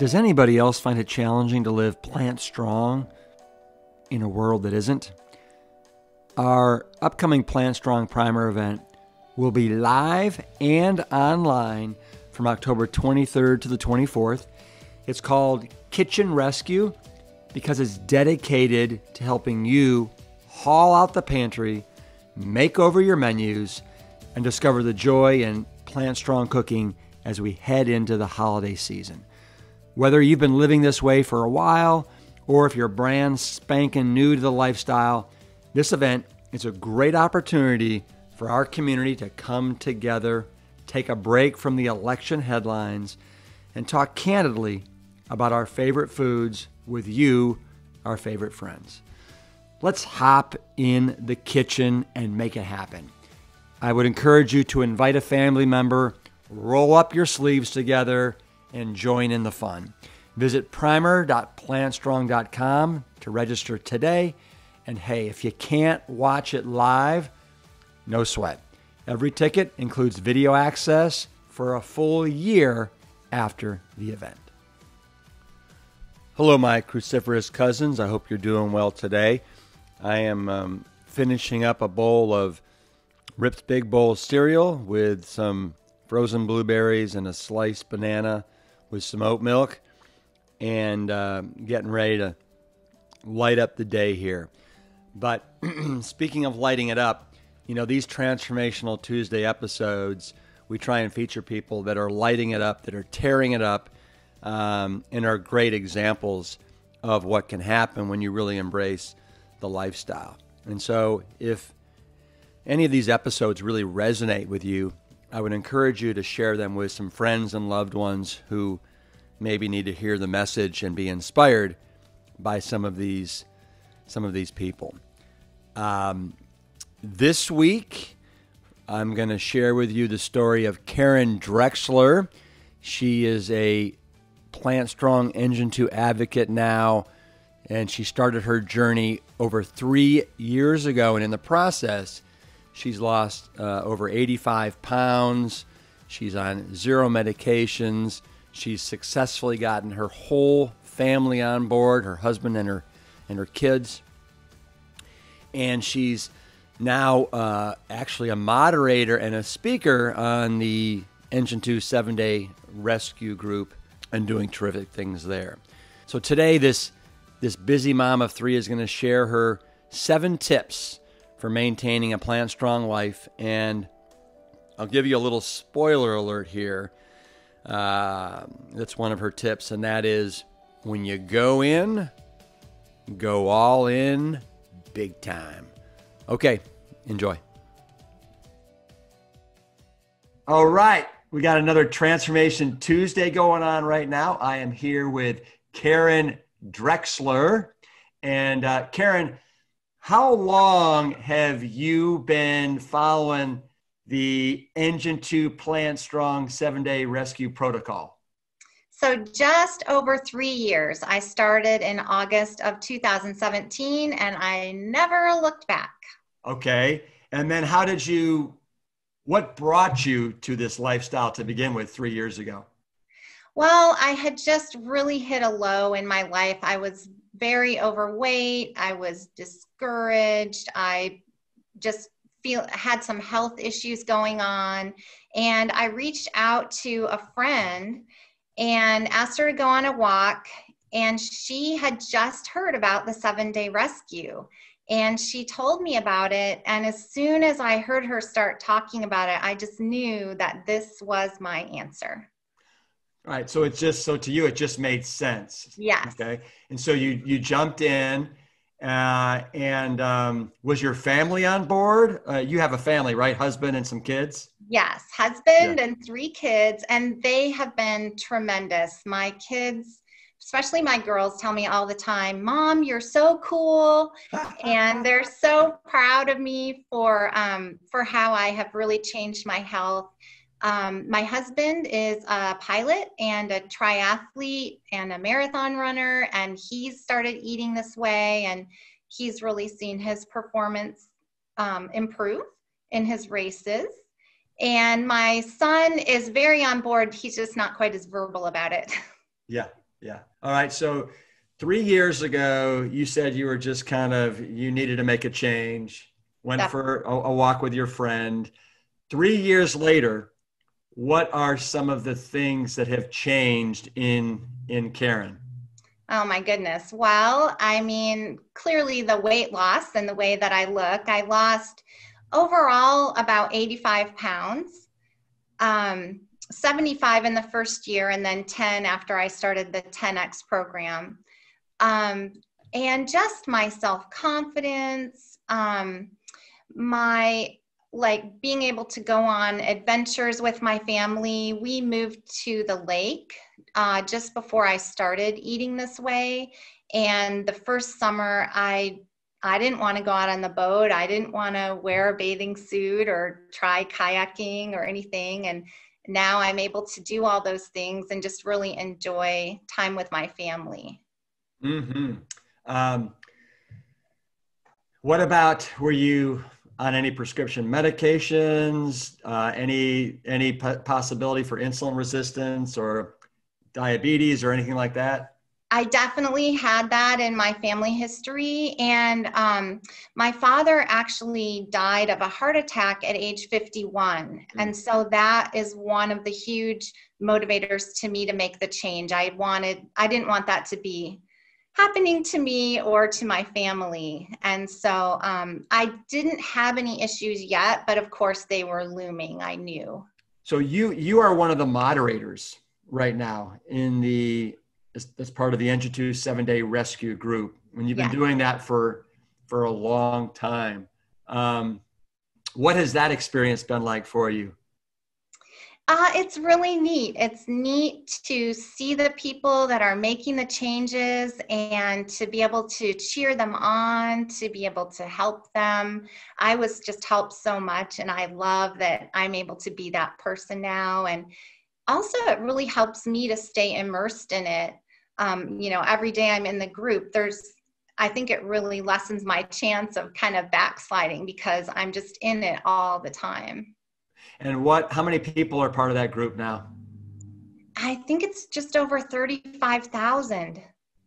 Does anybody else find it challenging to live plant strong in a world that isn't? Our upcoming Plant Strong Primer event will be live and online from October 23rd to the 24th. It's called Kitchen Rescue because it's dedicated to helping you haul out the pantry, make over your menus, and discover the joy in plant strong cooking as we head into the holiday season. Whether you've been living this way for a while or if you're brand spanking new to the lifestyle, this event is a great opportunity for our community to come together, take a break from the election headlines, and talk candidly about our favorite foods with you, our favorite friends. Let's hop in the kitchen and make it happen. I would encourage you to invite a family member, roll up your sleeves together, and join in the fun. Visit primer.plantstrong.com to register today. And hey, if you can't watch it live, no sweat. Every ticket includes video access for a full year after the event. Hello, my cruciferous cousins. I hope you're doing well today. I am finishing up a bowl of Rip's Big Bowl cereal with some frozen blueberries and a sliced banana with some oat milk, and getting ready to light up the day here. But speaking of lighting it up, you know, these Transformational Tuesday episodes, we try and feature people that are lighting it up, that are tearing it up, and are great examples of what can happen when you really embrace the lifestyle. And so if any of these episodes really resonate with you, I would encourage you to share them with some friends and loved ones who maybe need to hear the message and be inspired by some of these people. This week, I'm going to share with you the story of Karen Drexler. She is a Plant Strong Engine 2 advocate now, and she started her journey over 3 years ago, and in the process, she's lost over 85 pounds. She's on 0 medications. She's successfully gotten her whole family on board, her husband and her kids. And she's now actually a moderator and a speaker on the Engine 2 7-day rescue group and doing terrific things there. So today, this busy mom of 3 is going to share her 7 tips for maintaining a plant strong life. And I'll give you a little spoiler alert here. That's one of her tips, and that is when you go in, go all in big time. Okay, enjoy. All right, we got another Transformation Tuesday going on right now. I am here with Karen Drexler. And Karen, how long have you been following the Engine 2 Plant Strong 7-day rescue protocol? So just over 3 years. I started in August of 2017 and I never looked back. Okay. And then what brought you to this lifestyle to begin with 3 years ago? Well, I had just really hit a low in my life. I was very overweight. I was discouraged. I just had some health issues going on. And I reached out to a friend and asked her to go on a walk. And she had just heard about the 7-day rescue. And she told me about it. And as soon as I heard her start talking about it, I just knew that this was my answer. All right. So to you, it just made sense. Yes. Okay. And so you jumped in, and was your family on board? You have a family, right? Husband and some kids? Yes. Husband and 3 kids, and they have been tremendous. My kids, especially my girls, tell me all the time, Mom, you're so cool. And they're so proud of me for how I have really changed my health. My husband is a pilot and a triathlete and a marathon runner, and he's started eating this way, and he's really seen his performance improve in his races. And my son is very on board. He's just not quite as verbal about it. Yeah. Yeah. All right. So 3 years ago, you said you were just you needed to make a change, went Def- for a walk with your friend. 3 years later, what are some of the things that have changed in Karen? Oh my goodness. Well, I mean, clearly the weight loss and the way that I look, I lost overall about 85 pounds, 75 in the first year, and then 10 after I started the 10X program. Um, and just my self-confidence, my like being able to go on adventures with my family. We moved to the lake just before I started eating this way. And the first summer, I didn't want to go out on the boat. I didn't want to wear a bathing suit or try kayaking or anything. And now I'm able to do all those things and just really enjoy time with my family. Mm-hmm. Um, what about, were you on any prescription medications, any possibility for insulin resistance or diabetes or anything like that? I definitely had that in my family history. And my father actually died of a heart attack at age 51. And so that is one of the huge motivators to me to make the change. I didn't want that to be happening to me or to my family. And so I didn't have any issues yet, but of course they were looming, I knew. So you are one of the moderators right now as part of the Engine 2 7-day rescue group. When you've been Yeah. doing that for a long time, what has that experience been like for you? It's really neat. It's neat to see the people that are making the changes and to be able to cheer them on, to be able to help them. I was just helped so much, and I love that I'm able to be that person now. And also, it really helps me to stay immersed in it. Every day I'm in the group, I think it really lessens my chance of kind of backsliding because I'm just in it all the time. And how many people are part of that group now? I think it's just over 35,000.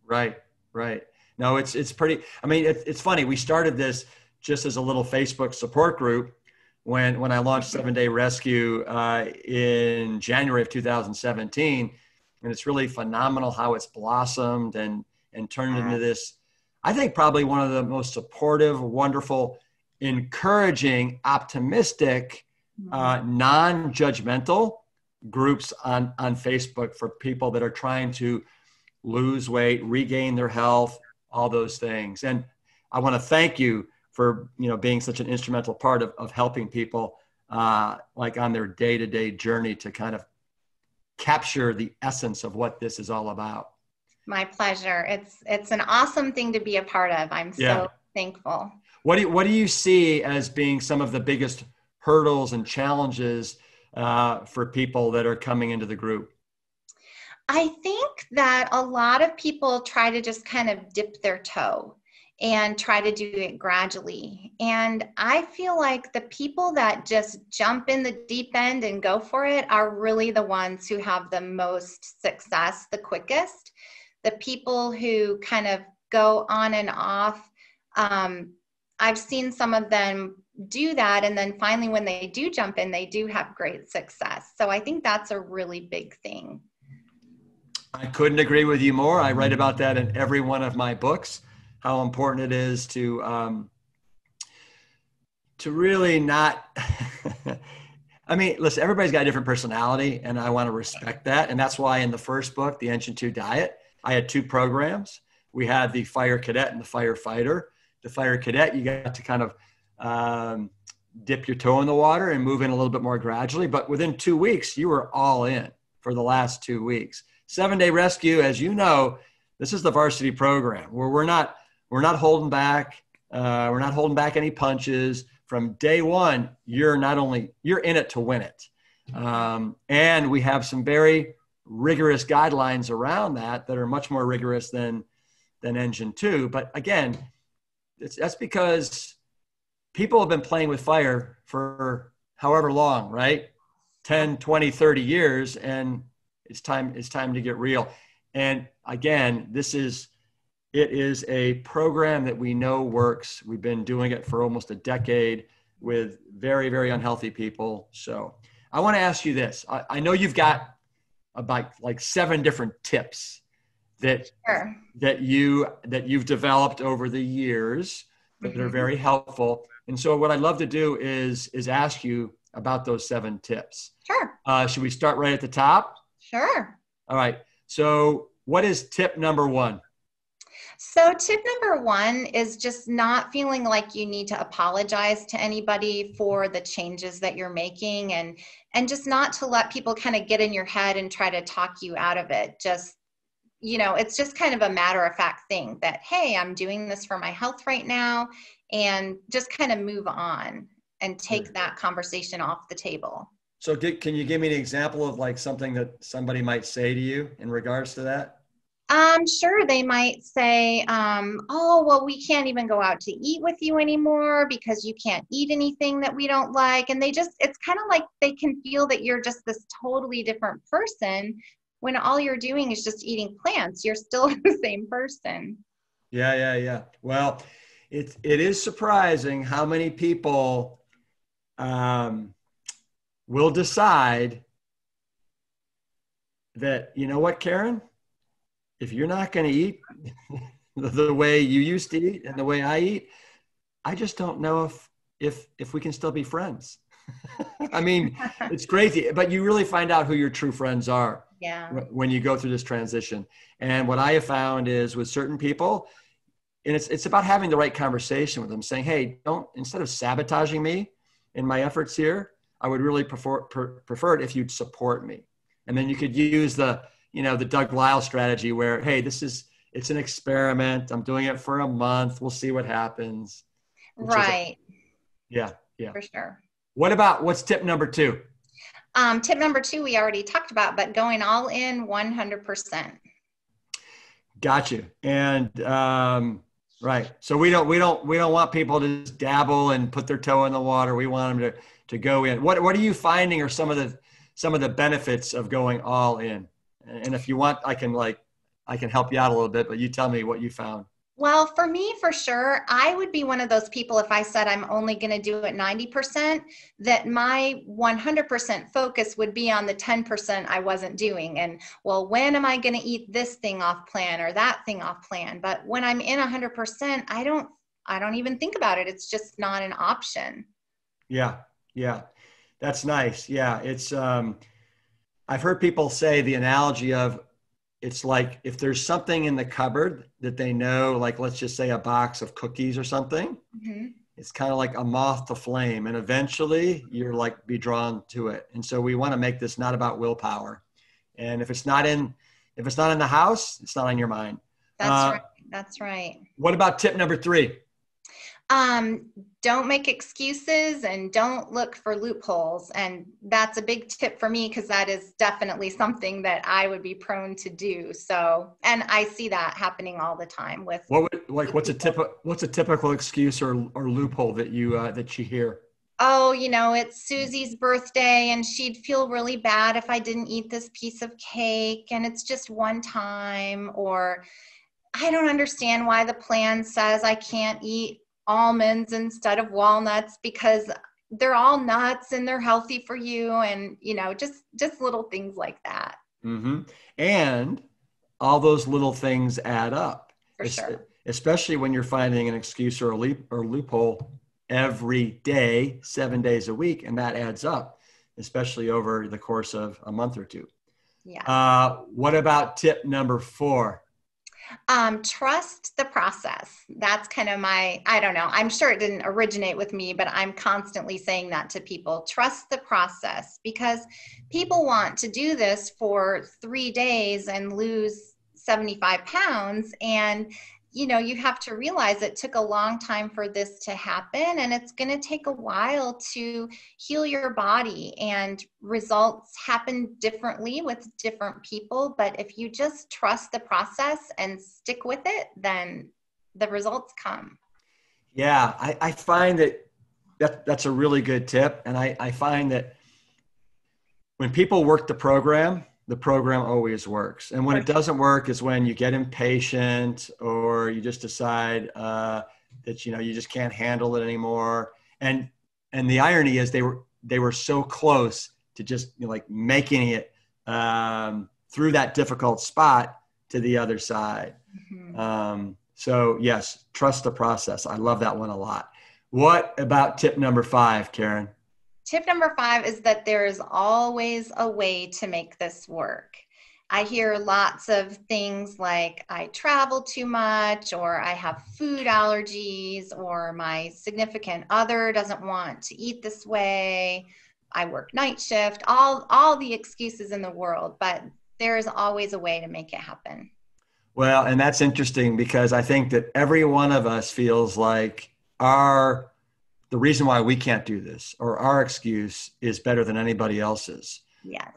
Right, right. No, it's pretty. I mean, it's funny. We started this just as a little Facebook support group when I launched 7-Day Rescue in January of 2017, and it's really phenomenal how it's blossomed and turned into this. I think probably one of the most supportive, wonderful, encouraging, optimistic, non-judgmental groups on Facebook for people that are trying to lose weight, regain their health, all those things. And I want to thank you for being such an instrumental part of helping people like on their day-to-day journey to kind of capture the essence of what this is all about. My pleasure. It's an awesome thing to be a part of. I'm so thankful. What do you see as being some of the biggest hurdles and challenges for people that are coming into the group? I think that a lot of people try to just kind of dip their toe and try to do it gradually. And I feel like the people that just jump in the deep end and go for it are really the ones who have the most success the quickest. The people who kind of go on and off, I've seen some of them do that. And then finally, when they do jump in, they do have great success. So I think that's a really big thing. I couldn't agree with you more. I write about that in every one of my books, how important it is to really not, I mean, listen, everybody's got a different personality and I want to respect that. And that's why in the first book, The Engine 2 Diet, I had two programs. We had the Fire Cadet and the Firefighter. The Fire Cadet, you got to kind of dip your toe in the water and move in a little bit more gradually. But within 2 weeks, you were all in for the last 2 weeks. 7-Day Rescue, as you know, this is the varsity program where we're not holding back. We're not holding back any punches. From day one, you're in it to win it. And we have some very rigorous guidelines around that are much more rigorous than Engine 2. But again, that's because people have been playing with fire for however long, right? 10, 20, 30 years. And it's time to get real. And again, it is a program that we know works. We've been doing it for almost a decade with very, very unhealthy people. So I want to ask you this. I know you've got about like 7 different tips that Sure. you've developed over the years that are very helpful. And so what I'd love to do is ask you about those 7 tips. Sure. Should we start right at the top? Sure. All right. So what is tip number 1? So tip number 1 is just not feeling like you need to apologize to anybody for the changes that you're making, and just not to let people kind of get in your head and try to talk you out of it. Just, it's just kind of a matter of fact thing that, hey, I'm doing this for my health right now, and just kind of move on and take that conversation off the table. So can you give me an example of like something that somebody might say to you in regards to that? Sure. They might say, oh, well, we can't even go out to eat with you anymore because you can't eat anything that we don't like. And it's kind of like they can feel that you're just this totally different person when all you're doing is just eating plants. You're still the same person. Yeah. Well, it is surprising how many people will decide that, you know what, Karen? If you're not going to eat the way you used to eat and the way I eat, I just don't know if we can still be friends. I mean, it's crazy, but you really find out who your true friends are when you go through this transition. And what I have found is with certain people, and it's about having the right conversation with them, saying, hey, instead of sabotaging me in my efforts here, I would really prefer it if you'd support me. And then you could use the Doug Lyle strategy where, hey, it's an experiment. I'm doing it for a month. We'll see what happens. Right. Yeah. For sure. What's tip number 2? Tip number 2, we already talked about, but going all in 100%. Gotcha. And, right. So we don't want people to just dabble and put their toe in the water. We want them to go in. What are you finding are some of the benefits of going all in? And if you want, I can help you out a little bit, but you tell me what you found. Well, for me, for sure, I would be one of those people, if I said I'm only going to do it 90%, that my 100% focus would be on the 10% I wasn't doing. And, well, when am I going to eat this thing off plan or that thing off plan? But when I'm in 100%, I don't even think about it. It's just not an option. Yeah. That's nice. Yeah. It's, I've heard people say the analogy of, it's like if there's something in the cupboard that they know, like let's just say a box of cookies or something, it's kind of like a moth to flame, and eventually you're like be drawn to it. And so we want to make this not about willpower. And if it's not in the house, it's not on your mind. That's right. What about tip number 3? Don't make excuses and don't look for loopholes. And that's a big tip for me because that is definitely something that I would be prone to do. So, and I see that happening all the time with what's a typical excuse or loophole that you hear? Oh, it's Susie's birthday and she'd feel really bad if I didn't eat this piece of cake and it's just one time, or I don't understand why the plan says I can't eat almonds instead of walnuts because they're all nuts and they're healthy for you, and just little things like that. And all those little things add up, for sure, especially when you're finding an excuse or a loophole every day, 7 days a week, and that adds up, especially over the course of a month or 2. What about tip number 4? Trust the process. That's kind of I don't know. I'm sure it didn't originate with me, but I'm constantly saying that to people. Trust the process, because people want to do this for 3 days and lose 75 pounds. And, you have to realize it took a long time for this to happen, and it's going to take a while to heal your body, and results happen differently with different people. But if you just trust the process and stick with it, then the results come. Yeah, I find that's a really good tip. And I find that when people work the program, the program always works. And when it doesn't work is when you get impatient or you just decide that, you just can't handle it anymore. And the irony is they were so close to just like making it through that difficult spot to the other side. Mm-hmm. So yes, trust the process. I love that one a lot. What about tip number 5, Karen? Tip number 5 is that there is always a way to make this work. I hear lots of things like I travel too much, or I have food allergies, or my significant other doesn't want to eat this way. I work night shift, all the excuses in the world, but there's always a way to make it happen. Well, and that's interesting because I think that every one of us feels like the reason why we can't do this or our excuse is better than anybody else's. Yeah.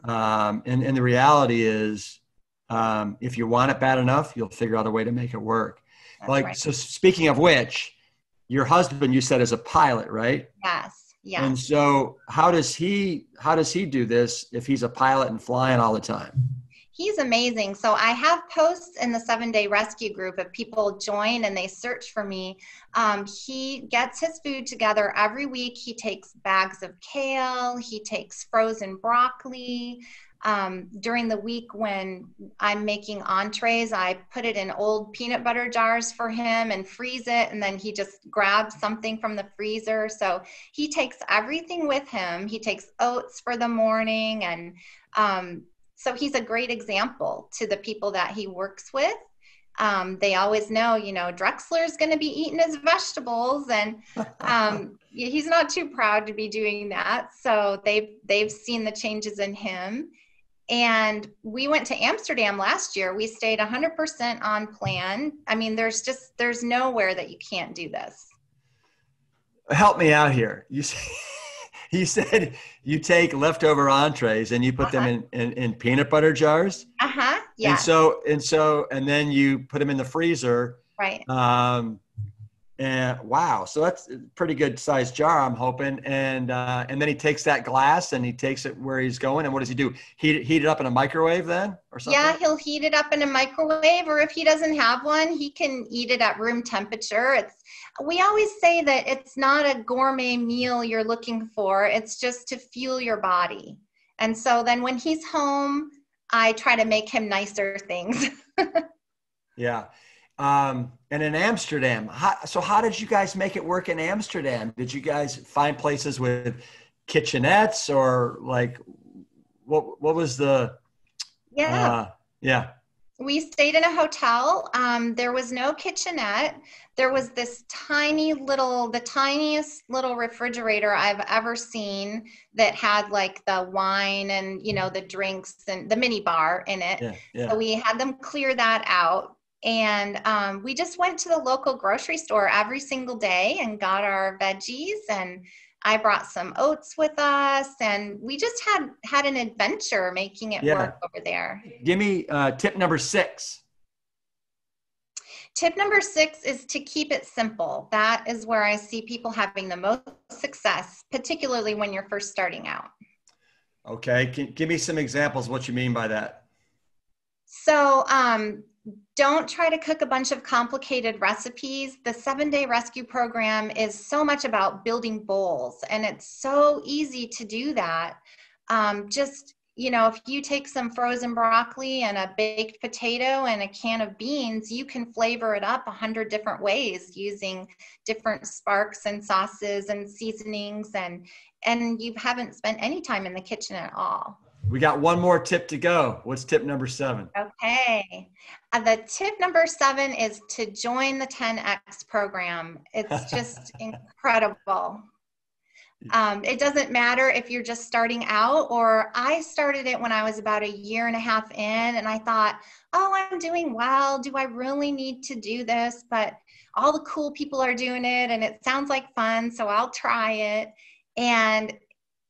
And the reality is, if you want it bad enough, you'll figure out a way to make it work. That's right. So speaking of which, your husband, you said, is a pilot, right? Yes. Yes. And so how does he do this if he's a pilot and flying all the time? He's amazing. So I have posts in the 7-Day Rescue group if people join and they search for me. He gets his food together every week. He takes bags of kale. He takes frozen broccoli. During the week when I'm making entrees, I put it in old peanut butter jars for him and freeze it. And then he just grabs something from the freezer. So he takes everything with him. He takes oats for the morning. And so he's a great example to the people that he works with. They always know, Drexler is going to be eating his vegetables, and he's not too proud to be doing that. So they've seen the changes in him. And we went to Amsterdam last year. We stayed 100% on plan. I mean, there's nowhere that you can't do this. Help me out here. You said you take leftover entrees and you put them in peanut butter jars. Yeah. And then you put them in the freezer. Right. And wow, so that's a pretty good sized jar, I'm hoping. And then he takes that glass and he takes it where he's going. And what does he do? Heat it up in a microwave then, or something? Yeah, he'll heat it up in a microwave, or if he doesn't have one, he can eat it at room temperature. We always say that it's not a gourmet meal you're looking for. It's just to fuel your body. And so then when he's home, I try to make him nicer things. Yeah. And in Amsterdam, how did you guys make it work in Amsterdam? Did you guys find places with kitchenettes, or like what was the? Yeah. Yeah. We stayed in a hotel. There was no kitchenette. There was this the tiniest little refrigerator I've ever seen that had like the wine and, the drinks and the mini bar in it. Yeah, yeah. So we had them clear that out. And we just went to the local grocery store every single day and got our veggies, and I brought some oats with us, and we just had an adventure making it work over there. Give me tip number 6. Tip number 6 is to keep it simple. That is where I see people having the most success, particularly when you're first starting out. Okay. Give me some examples of what you mean by that. So, don't try to cook a bunch of complicated recipes. The 7-Day Rescue program is so much about building bowls, and it's so easy to do that. If you take some frozen broccoli and a baked potato and a can of beans, you can flavor it up 100 different ways using different sparks and sauces and seasonings, and you haven't spent any time in the kitchen at all. We got one more tip to go. What's tip number 7? Okay. The tip number 7 is to join the 10X program. It's just incredible. It doesn't matter if you're just starting out, or I started it when I was about 1.5 years in, and I thought, I'm doing well. Do I really need to do this? But all the cool people are doing it and it sounds like fun, so I'll try it. And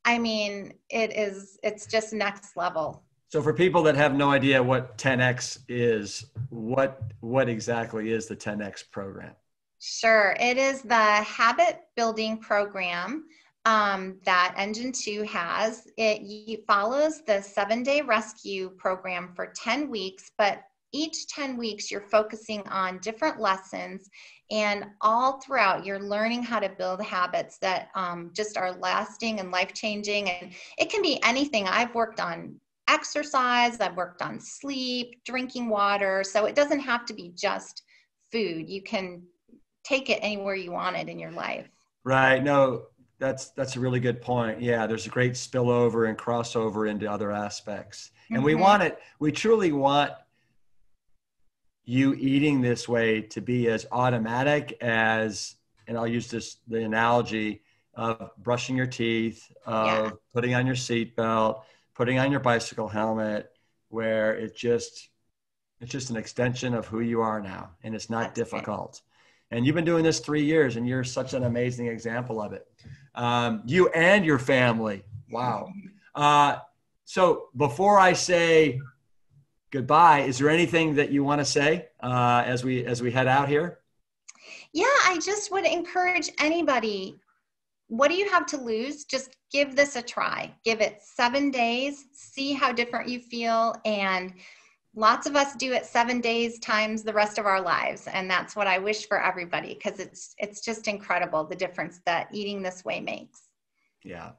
I mean, it's just next level. So for people that have no idea what 10X is, what exactly is the 10X program? Sure. It is the habit building program. that Engine 2 has. It follows the 7-day rescue program for 10 weeks, but each 10 weeks you're focusing on different lessons, and all throughout you're learning how to build habits that just are lasting and life-changing. And it can be anything. I've worked on exercise, I've worked on sleep, drinking water, so it doesn't have to be just food. You can take it anywhere you want it in your life. Right. No, that's a really good point. Yeah, there's a great spillover and crossover into other aspects. And we truly want you eating this way to be as automatic as, and I'll use the analogy of brushing your teeth, of putting on your seatbelt, putting on your bicycle helmet, where it's just an extension of who you are now. And it's not difficult. Right. And you've been doing this 3 years, and you're such an amazing example of it. You and your family. Wow. So before I say goodbye, is there anything that you want to say as we head out here? Yeah, I just would encourage anybody. What do you have to lose? Just give this a try. Give it 7 days. See how different you feel. And lots of us do it 7 days times the rest of our lives. And that's what I wish for everybody, because it's just incredible the difference that eating this way makes. Yeah.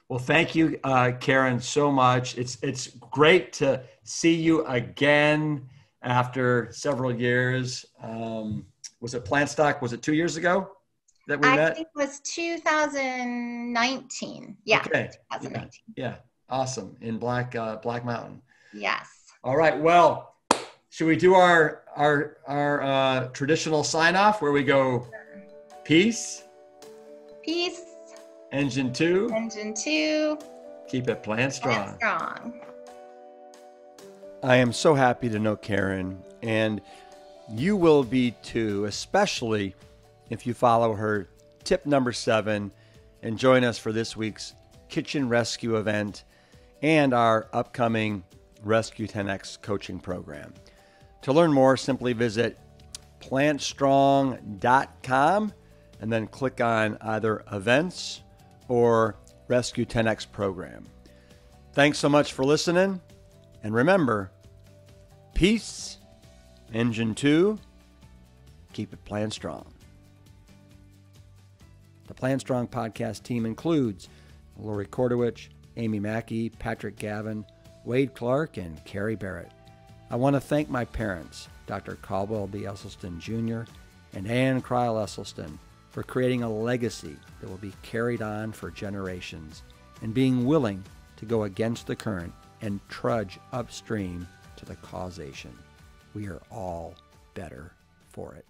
Well, thank you, Karen, so much. It's great to see you again after several years. Was it Plant Stock? Was it 2 years ago that we met? I think it was 2019. Yeah. Okay. 2019. Yeah. Awesome. In Black Mountain. Yes. All right. Well, should we do our traditional sign off where we go peace? Peace. Engine 2. Engine 2. Keep it plant strong. Plant strong. I am so happy to know Karen, and you will be too, especially if you follow her tip number 7 and join us for this week's kitchen rescue event and our upcoming Rescue 10X coaching program. To learn more, simply visit plantstrong.com and then click on either events or Rescue 10X program. Thanks so much for listening. And remember, peace, Engine 2, keep it plant strong. The Plant Strong podcast team includes Lori Kordowich, Amy Mackey, Patrick Gavin, Wade Clark, and Carrie Barrett. I want to thank my parents, Dr. Caldwell B. Esselston Jr. and Ann Kryle Esselston, for creating a legacy that will be carried on for generations and being willing to go against the current and trudge upstream to the causation. We are all better for it.